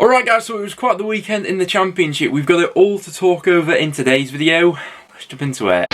Alright guys, so it was quite the weekend in the Championship. We've got it all to talk over in today's video. Let's jump into it.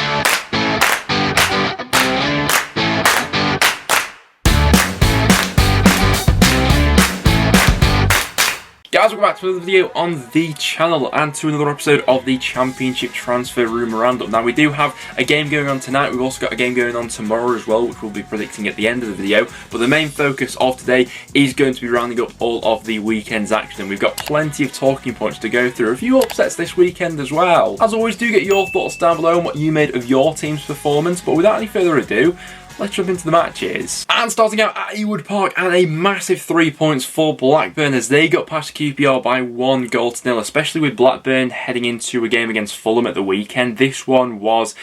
Guys, welcome back to another video on the channel and to another episode of the Championship Transfer Rumour Roundup. Now, we do have a game going on tonight. We've also got a game going on tomorrow as well, which we'll be predicting at the end of the video. But the main focus of today is going to be rounding up all of the weekend's action. And we've got plenty of talking points to go through. A few upsets this weekend as well. As always, do get your thoughts down below on what you made of your team's performance. But without any further ado, let's jump into the matches. And starting out at Ewood Park, and a massive 3 points for Blackburn as they got past QPR by 1-0, especially with Blackburn heading into a game against Fulham at the weekend. This one was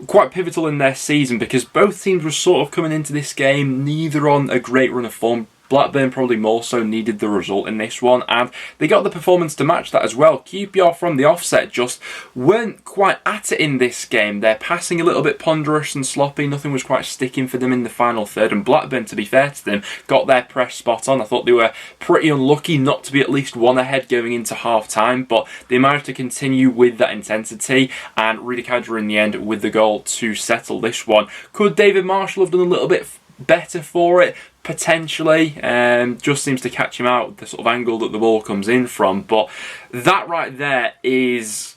quite pivotal in their season because both teams were sort of coming into this game neither on a great run of form. Blackburn probably more so needed the result in this one, and they got the performance to match that as well. QPR from the offset just weren't quite at it in this game. They're passing a little bit ponderous and sloppy. Nothing was quite sticking for them in the final third, and Blackburn, to be fair to them, got their press spot on. I thought they were pretty unlucky not to be at least one ahead going into half-time, but they managed to continue with that intensity, and Rida in the end with the goal to settle this one. Could David Marshall have done a little bit better for it? Potentially, just seems to catch him out the sort of angle that the ball comes in from, but that right there is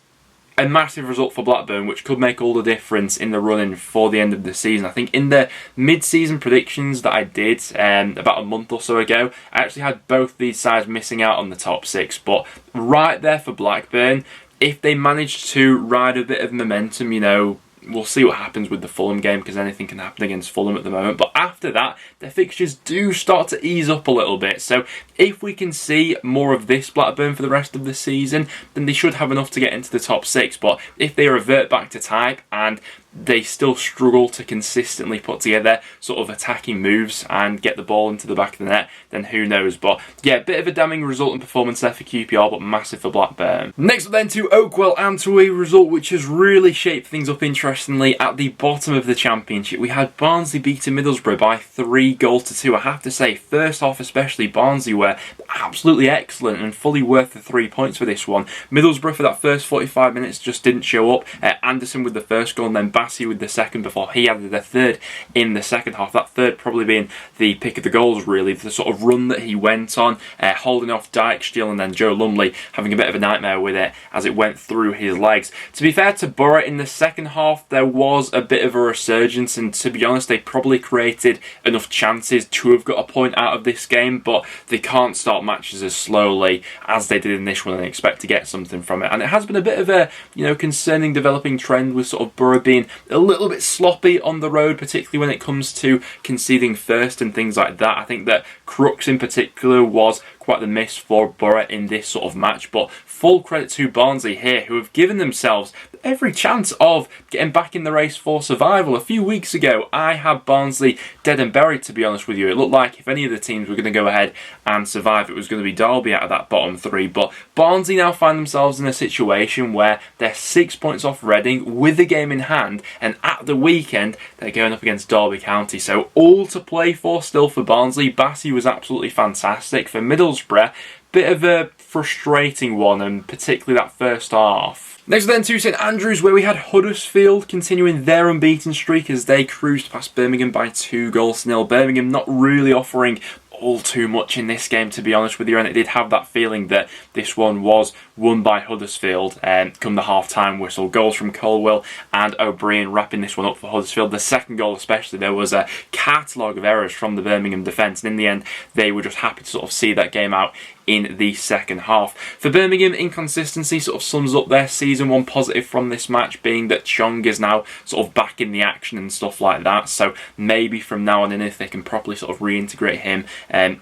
a massive result for Blackburn, which could make all the difference in the running for the end of the season. I think in the mid-season predictions that I did about a month or so ago, I actually had both these sides missing out on the top six, but right there for Blackburn, if they manage to ride a bit of momentum, you know, we'll see what happens with the Fulham game because anything can happen against Fulham at the moment. But after that, their fixtures do start to ease up a little bit. So if we can see more of this Blackburn for the rest of the season, then they should have enough to get into the top six. But if they revert back to type and they still struggle to consistently put together sort of attacking moves and get the ball into the back of the net, then who knows. But yeah, a bit of a damning result and performance there for QPR, but massive for Blackburn. Next up then to Oakwell, and to a result which has really shaped things up interestingly at the bottom of the Championship. We had Barnsley beating Middlesbrough by 3-2. I have to say, first half especially, Barnsley were absolutely excellent and fully worth the 3 points for this one. Middlesbrough for that first 45 minutes just didn't show up. Anderson with the first goal and then Bassi with the second before he added the third in the second half. That third probably being the pick of the goals, really. The sort of run that he went on, holding off Dijksteel and then Joe Lumley having a bit of a nightmare with it as it went through his legs. To be fair to Borough, in the second half there was a bit of a resurgence, and to be honest, they probably created enough chances to have got a point out of this game, but they can't start matches as slowly as they did in this one and expect to get something from it. And it has been a bit of a, you know, concerning developing trend with sort of Borough being a little bit sloppy on the road, particularly when it comes to conceding first and things like that. I think that Crooks in particular was quite the miss for Borough in this sort of match, but full credit to Barnsley here, who have given themselves every chance of getting back in the race for survival. A few weeks ago, I had Barnsley dead and buried, to be honest with you. It looked like if any of the teams were going to go ahead and survive, it was going to be Derby out of that bottom three. But Barnsley now find themselves in a situation where they're 6 points off Reading with the game in hand, and at the weekend, they're going up against Derby County. So all to play for still for Barnsley. Bassi was absolutely fantastic. For Middlesbrough, bit of a frustrating one, and particularly that first half. Next then to St Andrews, where we had Huddersfield continuing their unbeaten streak as they cruised past Birmingham by 2-0. Birmingham not really offering all too much in this game, to be honest with you, and it did have that feeling that this one was won by Huddersfield come the half-time whistle. Goals from Colwell and O'Brien wrapping this one up for Huddersfield. The second goal especially, there was a catalogue of errors from the Birmingham defence, and in the end they were just happy to sort of see that game out in the second half. For Birmingham, inconsistency sort of sums up their season. One positive from this match being that Chong is now sort of back in the action and stuff like that, so maybe from now on in, if they can properly sort of reintegrate him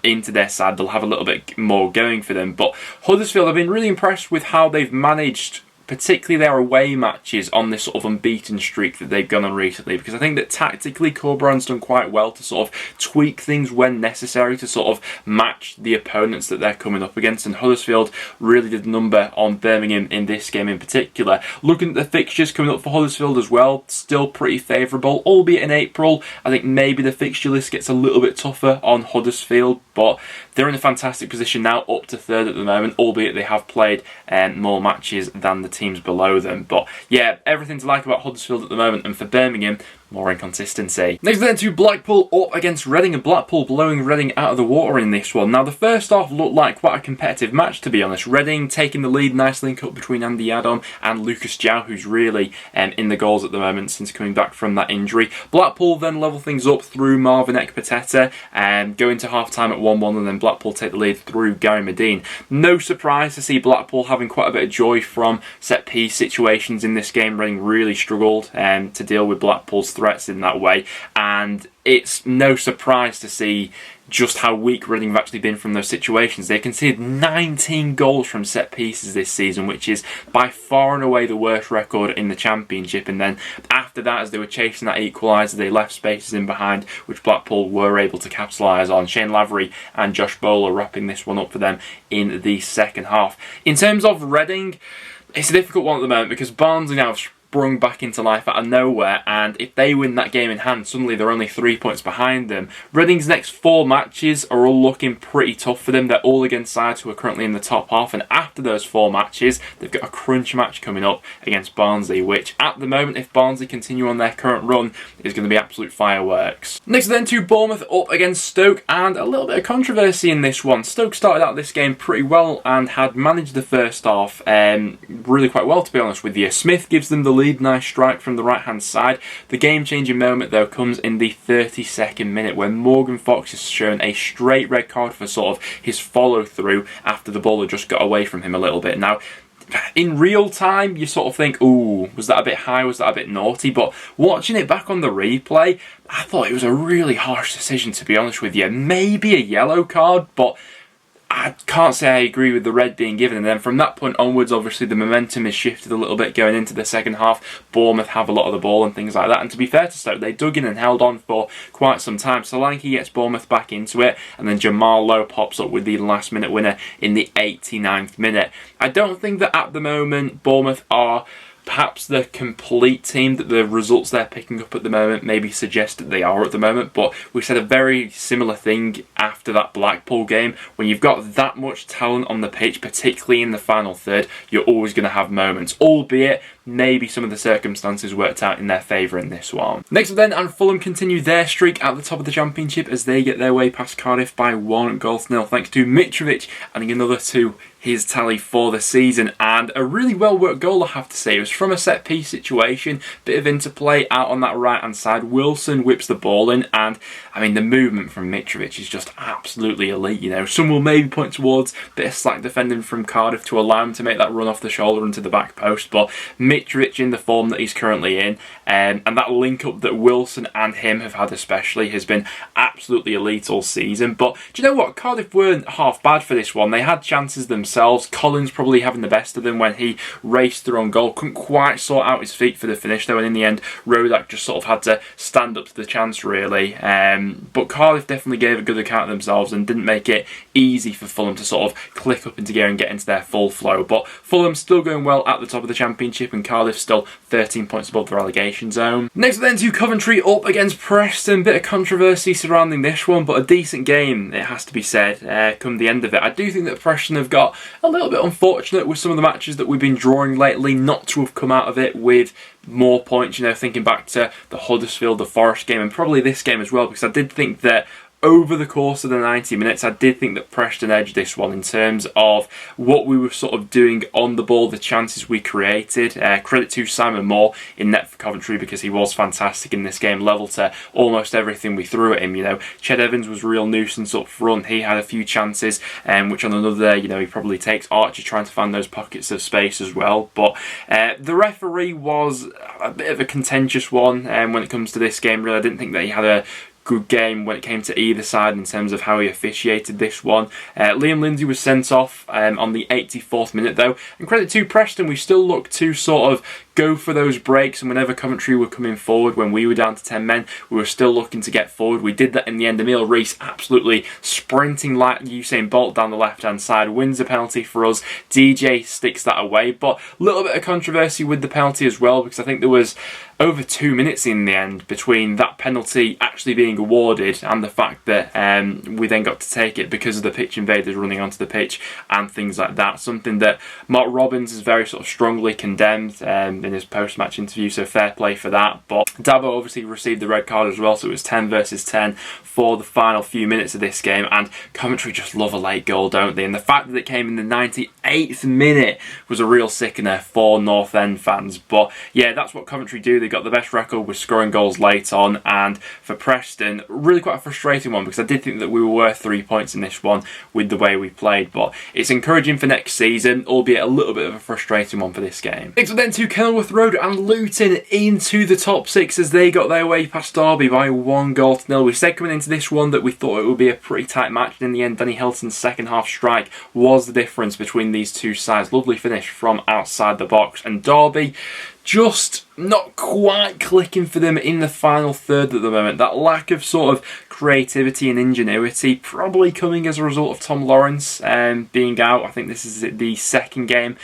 into their side, they'll have a little bit more going for them. But Huddersfield, I've been really impressed with how they've managed particularly their away matches on this sort of unbeaten streak that they've gone on recently, because I think that tactically Corberan's done quite well to sort of tweak things when necessary to sort of match the opponents that they're coming up against, and Huddersfield really did a number on Birmingham in this game in particular. Looking at the fixtures coming up for Huddersfield as well, still pretty favourable, albeit in April. I think maybe the fixture list gets a little bit tougher on Huddersfield, but they're in a fantastic position now, up to third at the moment, albeit they have played more matches than the teams below them. But yeah, everything to like about Huddersfield at the moment, and for Birmingham, more inconsistency. Next then to Blackpool up against Reading, and Blackpool blowing Reading out of the water in this one. Now the first half looked like quite a competitive match, to be honest. Reading taking the lead, nice link up between Andy Adam and Lucas Jow, who's really in the goals at the moment since coming back from that injury. Blackpool then level things up through Marvin Ekpateta and go into half time at 1-1, and then Blackpool take the lead through Gary Medine. No surprise to see Blackpool having quite a bit of joy from set piece situations in this game. Reading really struggled to deal with Blackpool's threats in that way, and it's no surprise to see just how weak Reading have actually been from those situations. They conceded 19 goals from set pieces this season, which is by far and away the worst record in the Championship. And then after that, as they were chasing that equaliser, they left spaces in behind, which Blackpool were able to capitalise on. Shane Lavery and Josh Bowler wrapping this one up for them in the second half. In terms of Reading, it's a difficult one at the moment because Barnsley now sprung back into life out of nowhere, and if they win that game in hand, suddenly they're only 3 points behind them. Reading's next 4 matches are all looking pretty tough for them. They're all against sides who are currently in the top half, and after those 4 matches, they've got a crunch match coming up against Barnsley, which at the moment, if Barnsley continue on their current run, is going to be absolute fireworks. Next then to Bournemouth up against Stoke, and a little bit of controversy in this one. Stoke started out this game pretty well and had managed the first half really quite well, to be honest with you. Smith gives them the lead, nice strike from the right hand side. The game changing moment though comes in the 32nd minute when Morgan Fox is shown a straight red card for sort of his follow through after the ball had just got away from him a little bit. Now in real time you sort of think, ooh, was that a bit high, was that a bit naughty? But watching it back on the replay, I thought it was a really harsh decision, to be honest with you. Maybe a yellow card, but I can't say I agree with the red being given. And then from that point onwards, obviously the momentum is shifted a little bit going into the second half. Bournemouth have a lot of the ball and things like that. And to be fair to Stoke, they dug in and held on for quite some time. Solanke gets Bournemouth back into it, and then Jamal Lowe pops up with the last minute winner in the 89th minute. I don't think that at the moment Bournemouth are perhaps the complete team that the results they're picking up at the moment maybe suggest that they are at the moment, but we said a very similar thing after that Blackpool game. When you've got that much talent on the pitch, particularly in the final third, you're always going to have moments, albeit maybe some of the circumstances worked out in their favour in this one. Next up then, and Fulham continue their streak at the top of the Championship as they get their way past Cardiff by 1-0 thanks to Mitrovic adding another to his tally for the season, and a really well worked goal, I have to say. It was from a set piece situation, bit of interplay out on that right hand side. Wilson whips the ball in, and I mean the movement from Mitrovic is just absolutely elite. You know, some will maybe point towards a bit of slack defending from Cardiff to allow him to make that run off the shoulder into the back post, but Mitrovic in the form that he's currently in, and that link up that Wilson and him have had especially has been absolutely elite all season. But do you know what? Cardiff weren't half bad for this one. They had chances themselves. Collins probably having the best of them when he raced through on goal. Couldn't quite sort out his feet for the finish though, and in the end Rodak just sort of had to stand up to the chance really. But Cardiff definitely gave a good account of themselves and didn't make it easy for Fulham to sort of click up into gear and get into their full flow. But Fulham still going well at the top of the Championship, and Cardiff still 13 points above the relegation zone. Next then to Coventry up against Preston. Bit of controversy surrounding this one, but a decent game, it has to be said, come the end of it. I do think that Preston have got a little bit unfortunate with some of the matches that we've been drawing lately, not to have come out of it with more points, you know, thinking back to the Huddersfield, the Forest game, and probably this game as well, because I did think that over the course of the 90 minutes, I did think that Preston edged this one in terms of what we were sort of doing on the ball, the chances we created. Credit to Simon Moore in net for Coventry because he was fantastic in this game, level to almost everything we threw at him. You know, Ched Evans was a real nuisance up front. He had a few chances, which on another day, you know, he probably takes. Archie trying to find those pockets of space as well. But the referee was a bit of a contentious one when it comes to this game. Really, I didn't think that he had a good game when it came to either side in terms of how he officiated this one. Liam Lindsay was sent off on the 84th minute though, and credit to Preston, we still looked to sort of go for those breaks, and whenever Coventry were coming forward, when we were down to 10 men, we were still looking to get forward. We did that in the end. Emil Rees absolutely sprinting like Usain Bolt down the left-hand side, wins a penalty for us. DJ sticks that away, but a little bit of controversy with the penalty as well, because I think there was over 2 minutes in the end between that penalty actually being awarded and the fact that we then got to take it because of the pitch invaders running onto the pitch and things like that. Something that Mark Robbins has very sort of strongly condemned in his post-match interview, so fair play for that. But Davo obviously received the red card as well, so it was 10 versus 10 for the final few minutes of this game, and Coventry just love a late goal, don't they? And the fact that it came in the 98th minute was a real sickener for North End fans. But yeah, that's what Coventry do. They got the best record with scoring goals late on, and for Preston, really quite a frustrating one, because I did think that we were worth 3 points in this one with the way we played. But it's encouraging for next season, albeit a little bit of a frustrating one for this game. Next up then to Kenilworth Road and Luton into the top six as they got their way past Derby by 1-0. We said coming into this one that we thought it would be a pretty tight match, and in the end Danny Hilton's second half strike was the difference between these two sides. Lovely finish from outside the box, and Derby just not quite clicking for them in the final third at the moment. That lack of sort of creativity and ingenuity probably coming as a result of Tom Lawrence being out. I think this is the second game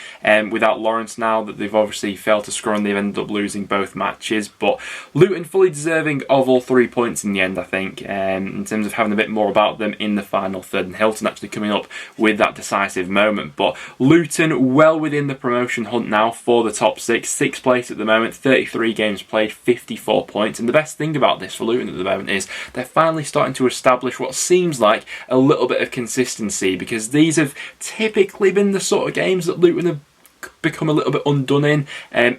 without Lawrence now that they've obviously failed to score, and they've ended up losing both matches. But Luton fully deserving of all 3 points in the end, I think, in terms of having a bit more about them in the final third, and Hilton actually coming up with that decisive moment. But Luton well within the promotion hunt now for the top six, 6th place at the moment, 33 games played, 54 points. And the best thing about this for Luton at the moment is they're finally starting to establish what seems like a little bit of consistency, because these have typically been the sort of games that Luton have become a little bit undone in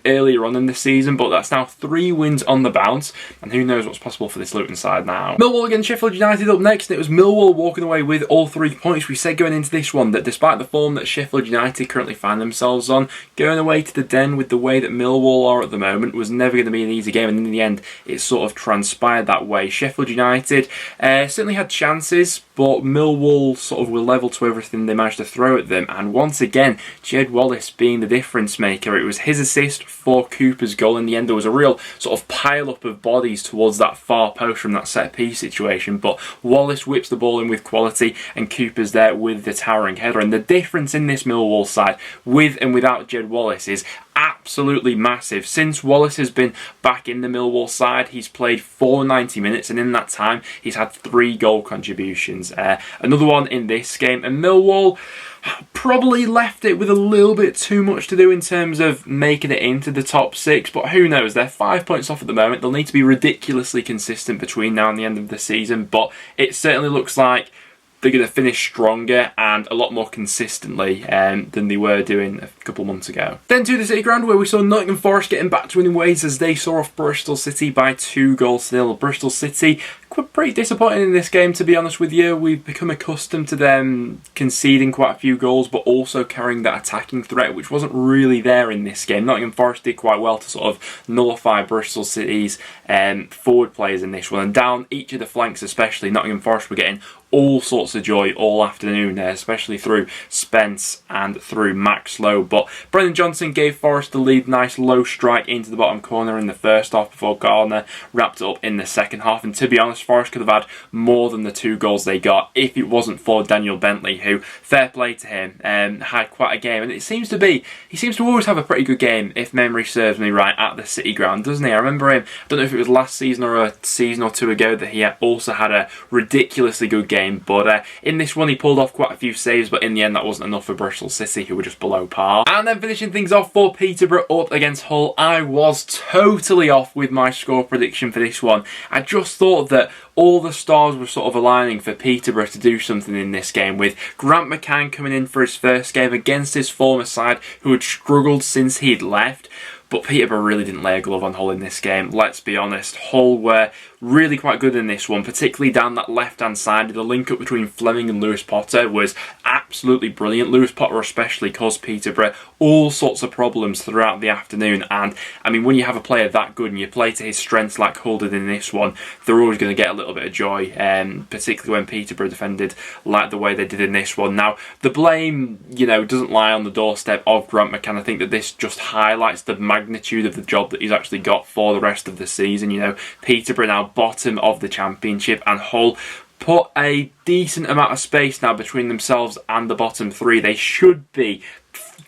earlier on in the season, but that's now 3 wins on the bounce, and who knows what's possible for this Luton side now. Millwall against Sheffield United up next, and it was Millwall walking away with all 3 points. We said going into this one that despite the form that Sheffield United currently find themselves on, going away to the Den with the way that Millwall are at the moment was never going to be an easy game, and in the end it sort of transpired that way. Sheffield United certainly had chances, but Millwall sort of were level to everything they managed to throw at them, and once again Jed Wallace being the difference maker. It was his assist for Cooper's goal. In the end there was a real sort of pile up of bodies towards that far post from that set piece situation, but Wallace whips the ball in with quality, and Cooper's there with the towering header. And the difference in this Millwall side with and without Jed Wallace is absolutely massive. Since Wallace has been back in the Millwall side, he's played 490 minutes, and in that time he's had 3 goal contributions. Another one in this game, and Millwall probably left it with a little bit too much to do in terms of making it into the top 6, but who knows, they're 5 points off at the moment. They'll need to be ridiculously consistent between now and the end of the season, but it certainly looks like they're going to finish stronger and a lot more consistently than they were doing a couple months ago. Then to the City Ground, where we saw Nottingham Forest getting back to winning ways as they saw off Bristol City by 2-0. Bristol City pretty disappointing in this game, to be honest with you. We've become accustomed to them conceding quite a few goals, but also carrying that attacking threat, which wasn't really there in this game. Nottingham Forest did quite well to sort of nullify Bristol City's forward players in this one, and down each of the flanks especially, Nottingham Forest were getting all sorts of joy all afternoon there, especially through Spence and through Max Lowe. But Brendan Johnson gave Forest the lead, nice low strike into the bottom corner in the first half before Gardner wrapped it up in the second half. And to be honest, Forest could have had more than the 2 goals they got if it wasn't for Daniel Bentley, who, fair play to him, had quite a game. And he seems to always have a pretty good game, if memory serves me right, at the City Ground, doesn't he? I remember him, I don't know if it was last season or a season or 2 ago, that he also had a ridiculously good game. But in this one he pulled off quite a few saves, but in the end that wasn't enough for Bristol City, who were just below par. And then finishing things off for Peterborough up against Hull, I was totally off with my score prediction for this one. I just thought that all the stars were sort of aligning for Peterborough to do something in this game, with Grant McCann coming in for his first game against his former side, who had struggled since he'd left. but Peterborough really didn't lay a glove on Hull in this game. Let's be honest, Hull were really quite good in this one, particularly down that left-hand side. The link-up between Fleming and Lewis Potter was absolutely brilliant. Lewis Potter especially caused Peterborough all sorts of problems throughout the afternoon, and I mean, when you have a player that good and you play to his strengths like Hull did in this one, they're always going to get a little bit of joy, particularly when Peterborough defended like the way they did in this one. Now, the blame, you know, doesn't lie on the doorstep of Grant McCann. I think that this just highlights the magnitude of the job that he's actually got for the rest of the season. You know, Peterborough now bottom of the Championship, and Hull put a decent amount of space now between themselves and the bottom three. They should be,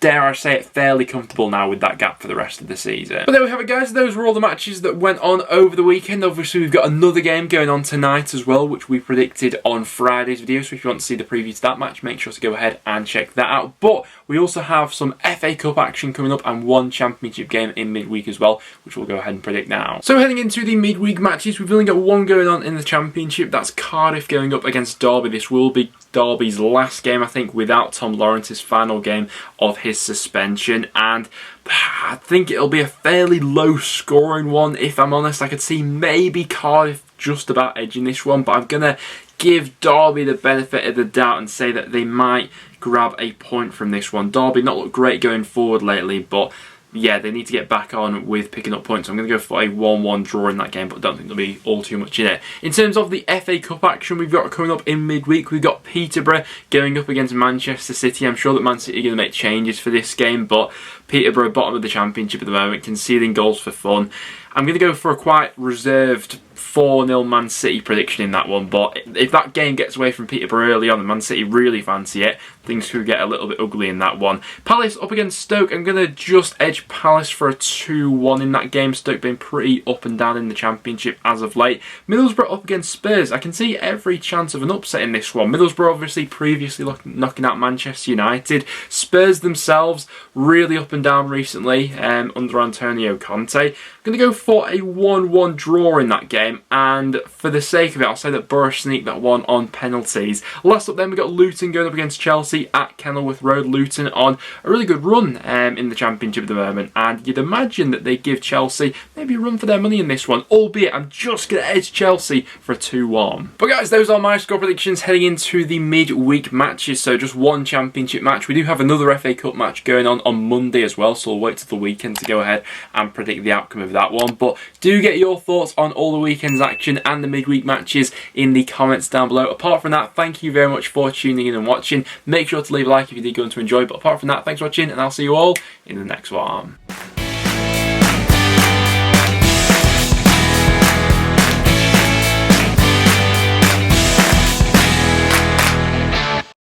dare I say it, fairly comfortable now with that gap for the rest of the season. But there we have it, guys. Those were all the matches that went on over the weekend. Obviously, we've got another game going on tonight as well, which we predicted on Friday's video. So if you want to see the preview to that match, make sure to go ahead and check that out. But we also have some FA Cup action coming up and one Championship game in midweek as well, which we'll go ahead and predict now. So heading into the midweek matches, we've only got one going on in the Championship. That's Cardiff going up against Derby. This will be Derby's last game, I think, without Tom Lawrence's final game of his suspension, and I think it'll be a fairly low scoring one. If I'm honest, I could see maybe Cardiff just about edging this one, but I'm gonna give Derby the benefit of the doubt and say that they might grab a point from this one. Derby not looked great going forward lately, but yeah, they need to get back on with picking up points. I'm going to go for a 1-1 draw in that game, but I don't think there'll be all too much in it. In terms of the FA Cup action we've got coming up in midweek, we've got Peterborough going up against Manchester City. I'm sure that Man City are going to make changes for this game, but Peterborough bottom of the Championship at the moment, conceding goals for fun. I'm going to go for a quite reserved 4-0 Man City prediction in that one, but if that game gets away from Peterborough early on and Man City really fancy it, things could get a little bit ugly in that one. Palace up against Stoke. I'm going to just edge Palace for a 2-1 in that game. Stoke been pretty up and down in the Championship as of late. Middlesbrough up against Spurs. I can see every chance of an upset in this one. Middlesbrough obviously previously knocking out Manchester United. Spurs themselves really up and down recently under Antonio Conte. I'm going to go for a 1-1 draw in that game, and for the sake of it, I'll say that Borough sneak that one on penalties. Last up then, we've got Luton going up against Chelsea at Kenilworth Road. Luton on a really good run in the Championship at the moment, and you'd imagine that they give Chelsea maybe a run for their money in this one, albeit I'm just going to edge Chelsea for a 2-1. But guys, those are my score predictions heading into the midweek matches, so just one Championship match. We do have another FA Cup match going on Monday as well, so we'll wait till the weekend to go ahead and predict the outcome of that one. But do get your thoughts on all the weekend's action and the midweek matches in the comments down below. Apart from that, thank you very much for tuning in and watching. Make sure to leave a like if you did go on to enjoy, but apart from that, thanks for watching, and I'll see you all in the next one.